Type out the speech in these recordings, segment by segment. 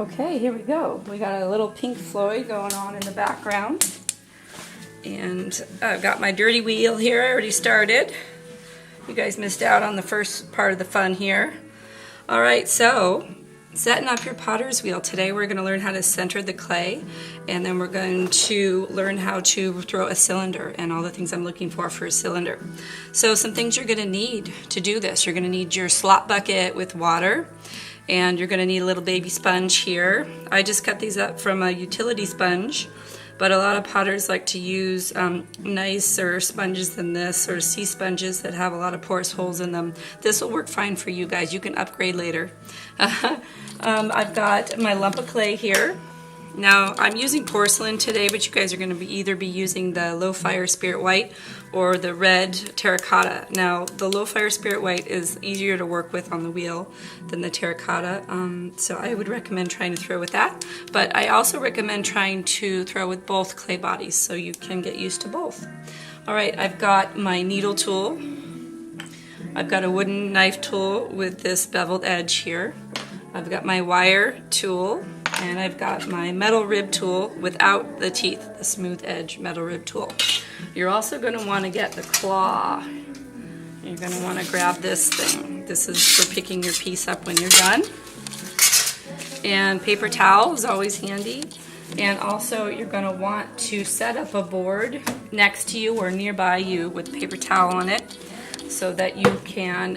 Okay, here we go. We got a little Pink Floyd going on in the background. And I've got my dirty wheel here. I already started. You guys missed out on the first part of the fun here. All right, so setting up your potter's wheel. Today we're going to learn how to center the clay, and then we're going to learn how to throw a cylinder and all the things I'm looking for a cylinder. So some things you're going to need to do this. You're going to need your slop bucket with water, and you're going to need a little baby sponge here. I just cut these up from a utility sponge, but a lot of potters like to use nicer sponges than this, or sea sponges that have a lot of porous holes in them. This will work fine for you guys. You can upgrade later. I've got my lump of clay here. Now I'm using porcelain today, but you guys are going to either be using the low fire spirit white or the red terracotta. Now the low fire spirit white is easier to work with on the wheel than the terracotta, so I would recommend trying to throw with that. But I also recommend trying to throw with both clay bodies so you can get used to both. Alright, I've got my needle tool. I've got a wooden knife tool with this beveled edge here. I've got my wire tool, and I've got my metal rib tool without the teeth, the smooth edge metal rib tool. You're also going to want to get the claw. You're going to want to grab this thing. This is for picking your piece up when you're done. And paper towel is always handy. And also you're going to want to set up a board next to you or nearby you with paper towel on it, so that you can,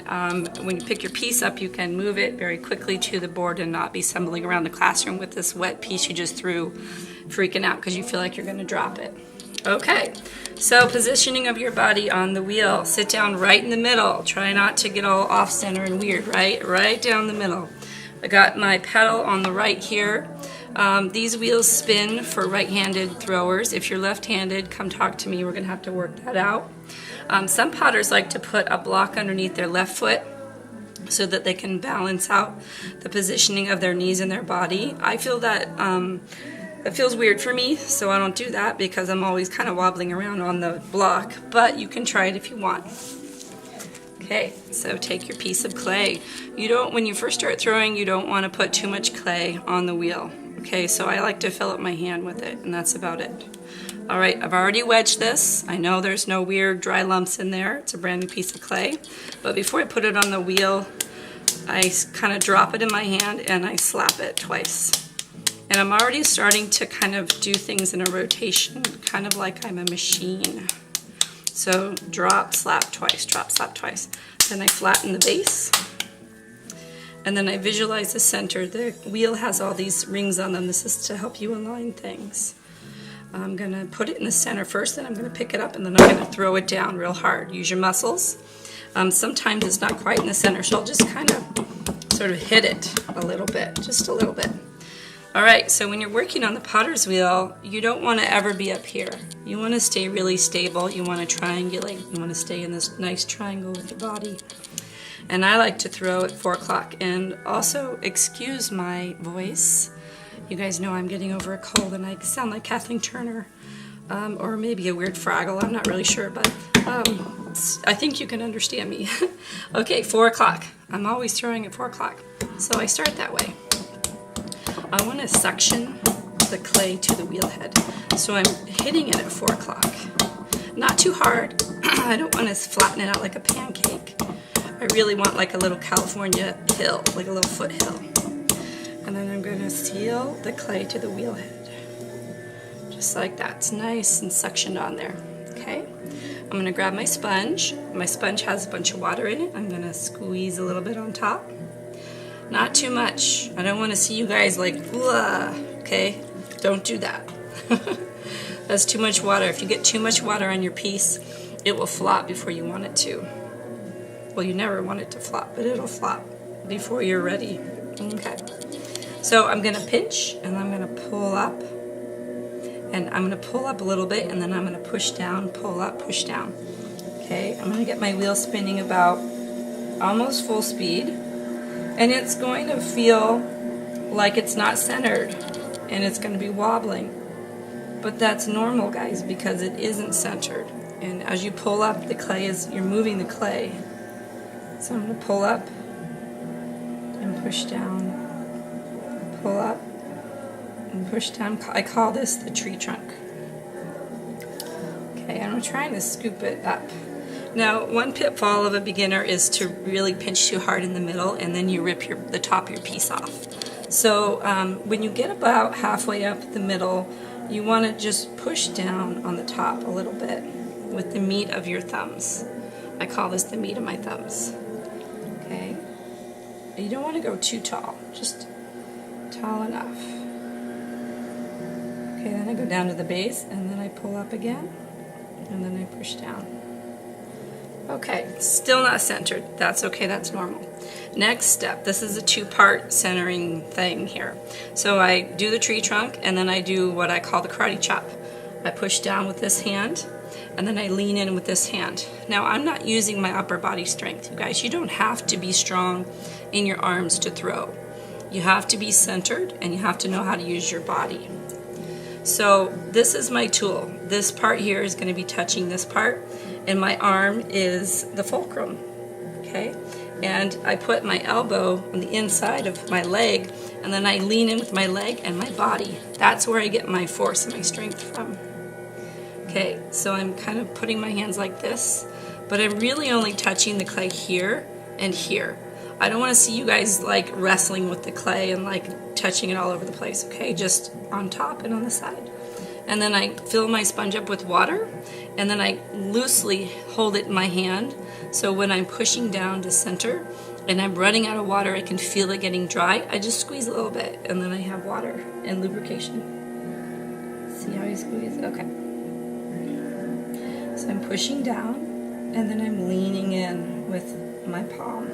when you pick your piece up, you can move it very quickly to the board and not be stumbling around the classroom with this wet piece you just threw, freaking out because you feel like you're going to drop it. Okay, so positioning of your body on the wheel. Sit down right in the middle. Try not to get all off center and weird, right? Right down the middle. I got my pedal on the right here. These wheels spin for right-handed throwers. If you're left-handed, come talk to me. We're going to have to work that out. Some potters like to put a block underneath their left foot so that they can balance out the positioning of their knees and their body. I feel that it feels weird for me, so I don't do that because I'm always kind of wobbling around on the block, but you can try it if you want. Okay, so take your piece of clay. When you first start throwing, you don't want to put too much clay on the wheel. Okay, so I like to fill up my hand with it, and that's about it. Alright, I've already wedged this. I know there's no weird dry lumps in there. It's a brand new piece of clay. But before I put it on the wheel, I kind of drop it in my hand and I slap it twice. And I'm already starting to kind of do things in a rotation, kind of like I'm a machine. So drop, slap twice, drop, slap twice. Then I flatten the base. And then I visualize the center. The wheel has all these rings on them. This is to help you align things. I'm going to put it in the center first, then I'm going to pick it up, and then I'm going to throw it down real hard. Use your muscles. Sometimes it's not quite in the center, so I'll just kind of sort of hit it a little bit, just a little bit. Alright, so when you're working on the potter's wheel, you don't want to ever be up here. You want to stay really stable. You want to triangulate. You want to stay in this nice triangle with your body. And I like to throw at 4 o'clock. And also, excuse my voice. You guys know I'm getting over a cold and I sound like Kathleen Turner, or maybe a weird Fraggle. I'm not really sure, but I think you can understand me. Okay, 4 o'clock. I'm always throwing at 4 o'clock, so I start that way. I want to suction the clay to the wheel head, so I'm hitting it at 4 o'clock. Not too hard. I don't want to flatten it out like a pancake. I really want like a little California hill, like a little foothill. And then I'm going to seal the clay to the wheel head. Just like that. It's nice and suctioned on there. Okay? I'm going to grab my sponge. My sponge has a bunch of water in it. I'm going to squeeze a little bit on top. Not too much. I don't want to see you guys like, okay? Don't do that. That's too much water. If you get too much water on your piece, it will flop before you want it to. Well, you never want it to flop, but it'll flop before you're ready. Okay. So I'm going to pinch, and I'm going to pull up, and I'm going to pull up a little bit, and then I'm going to push down, pull up, push down. Okay, I'm going to get my wheel spinning about almost full speed, and it's going to feel like it's not centered, and it's going to be wobbling. But that's normal, guys, because it isn't centered. And as you pull up, the clay you're moving the clay. So I'm going to pull up and push down, pull up push down. I call this the tree trunk. Okay, and I'm trying to scoop it up. Now, one pitfall of a beginner is to really pinch too hard in the middle, and then you rip the top of your piece off. So when you get about halfway up the middle, you want to just push down on the top a little bit with the meat of your thumbs. I call this the meat of my thumbs. Okay? You don't want to go too tall, just tall enough. Okay, then I go down to the base, and then I pull up again, and then I push down. Okay, still not centered. That's okay, that's normal. Next step, this is a two-part centering thing here. So I do the tree trunk, and then I do what I call the karate chop. I push down with this hand, and then I lean in with this hand. Now, I'm not using my upper body strength, you guys. You don't have to be strong in your arms to throw. You have to be centered, and you have to know how to use your body. So this is my tool. This part here is going to be touching this part, and my arm is the fulcrum, okay? And I put my elbow on the inside of my leg, and then I lean in with my leg and my body. That's where I get my force and my strength from. Okay, so I'm kind of putting my hands like this, but I'm really only touching the clay here and here. I don't want to see you guys like wrestling with the clay and like touching it all over the place, okay? Just on top and on the side. And then I fill my sponge up with water, and then I loosely hold it in my hand, so when I'm pushing down to center and I'm running out of water, I can feel it getting dry. I just squeeze a little bit, and then I have water and lubrication. See how you squeeze? Okay. So I'm pushing down, and then I'm leaning in with my palm.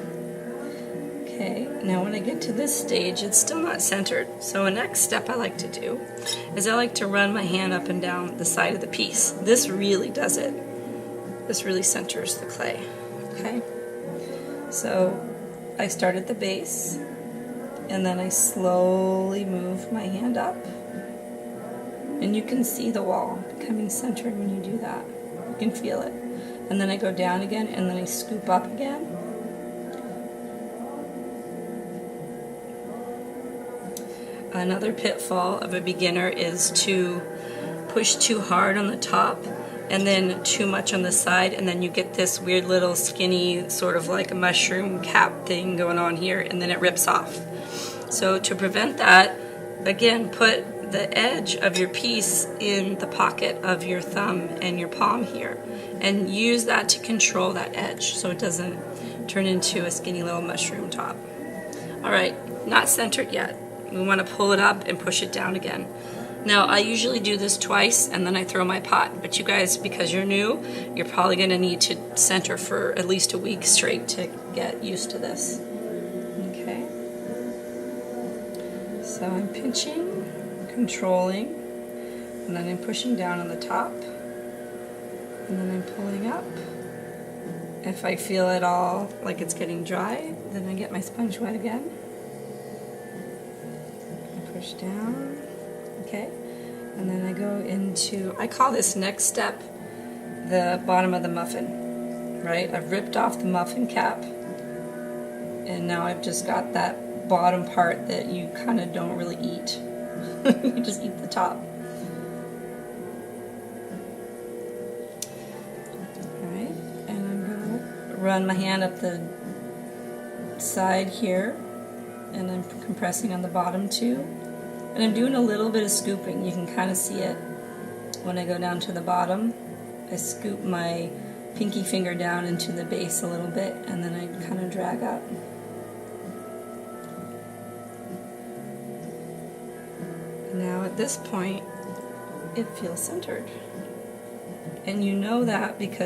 Okay, now when I get to this stage, it's still not centered. So a next step I like to do is I like to run my hand up and down the side of the piece. This really does it. This really centers the clay. Okay, so I start at the base, and then I slowly move my hand up, and you can see the wall becoming centered when you do that. You can feel it. And then I go down again, and then I scoop up again. Another pitfall of a beginner is to push too hard on the top and then too much on the side, and then you get this weird little skinny sort of like a mushroom cap thing going on here, and then it rips off. So to prevent that, again, put the edge of your piece in the pocket of your thumb and your palm here, and use that to control that edge so it doesn't turn into a skinny little mushroom top. Alright, not centered yet. We want to pull it up and push it down again. Now, I usually do this twice, and then I throw my pot. But you guys, because you're new, you're probably going to need to center for at least a week straight to get used to this. Okay. So I'm pinching, controlling, and then I'm pushing down on the top, and then I'm pulling up. If I feel at all like it's getting dry, then I get my sponge wet again. Push down, okay, and then I go into, I call this next step the bottom of the muffin, right? I've ripped off the muffin cap, and now I've just got that bottom part that you kind of don't really eat. You just eat the top. Alright, and I'm going to run my hand up the side here, and I'm compressing on the bottom too. And I'm doing a little bit of scooping. You can kind of see it when I go down to the bottom. I scoop my pinky finger down into the base a little bit, and then I kind of drag up. Now at this point, it feels centered. And you know that because